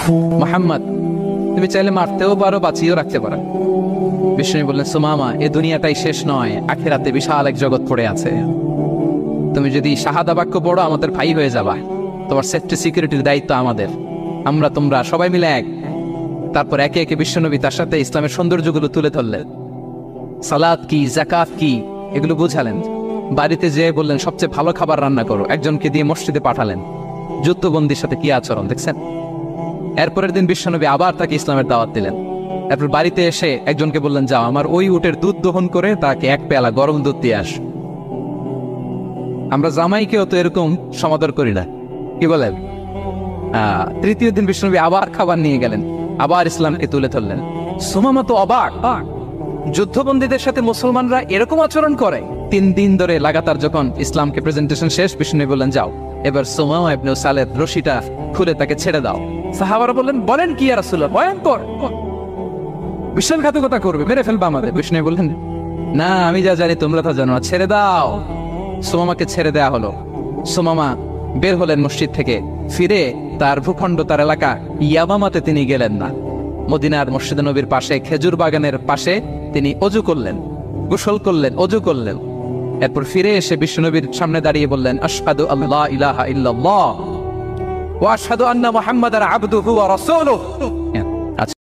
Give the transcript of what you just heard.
মুহাম্মদ তুমি চাইলে মারতেও পারো, বাঁচিয়েও রাখতে পারো। বিষ্ণু বললেন, সুমামা, এ দুনিয়াটাই শেষ নয়, আখিরাতে বিশাল এক জগৎ পড়ে আছে। তুমি যদি শাহাদা বাক্য পড়ো আমাদের ভাই হয়ে যাবা, তোমার সেফটি সিকিউরিটির দায়িত্ব আমাদের, আমরা তোমরা সবাই মিলে এক। তারপর একে একে বিশ্বনবী তার সাথে ইসলামের সৌন্দর্যগুলো তুলে ধরলেন। সালাত কি, যাকাত কি, এগুলো বুঝালেন। বাড়িতে যেয়ে বললেন সবচেয়ে ভালো খাবার রান্না করো, একজনকে দিয়ে মসজিদে পাঠালেন। যুদ্ধবন্দির সাথে কি আচরণ দেখছেন। এরপরের দিন বিশ্বনবী আবার তাকে ইসলামের দাওয়াত দিলেন। এরপর বাড়িতে এসে একজনকে বললেন, যাও আমার ওই উটের দুধ দহন করে তাকে এক পেয়ালা গরম দুধ দিয়ে আস। আমরা জামাইকেও তো এরকম সমাদর করি না, কি বলেন। তৃতীয় দিন বিশ্বনবী আবার খাবার নিয়ে গেলেন, আবার ইসলামকে তুলে ধরলেন। সুমামা তো অবাক, যুদ্ধবন্দীদের সাথে মুসলমানরা এরকম আচরণ করে। 3 দিন ধরে লাগাতার যখন ইসলামকে প্রেজেন্টেশন শেষ, বিষ্ণু বললেন, যাও এবার সুমামা ইবনে সালেদ রশিটা খুলে তাকে ছেড়ে দাও। সাহাবারা বললেন, বলেন কি ইয়া রাসূলুল্লাহ, ভয়ঙ্কর, বিশ্বাসঘাতকতা করবে, মেরে ফেলবে আমাদের। বিষ্ণু বললেন, না, আমি যা জানি তোমরা তা জানো না, ছেড়ে দাও। সুমামাকে ছেড়ে দেয়া হলো। সুমামা বের হলেন মসজিদ থেকে, ফিরে তার ভূখণ্ড, তার এলাকা ইয়ামামাতে তিনি গেলেন না। মদিনার মসজিদে নবীর পাশে খেজুর বাগানের পাশে তিনি অজু করলেন, গোসল করলেন, অজু করলেন। এরপর ফিরে এসে বিশ্বনবীর সামনে দাঁড়িয়ে বললেন, আশহাদু আল্লা ইলাহা ইল্লাল্লাহ ওয়া আশহাদু আন্না মুহাম্মাদান আবদুহু ওয়া রাসূলুহু।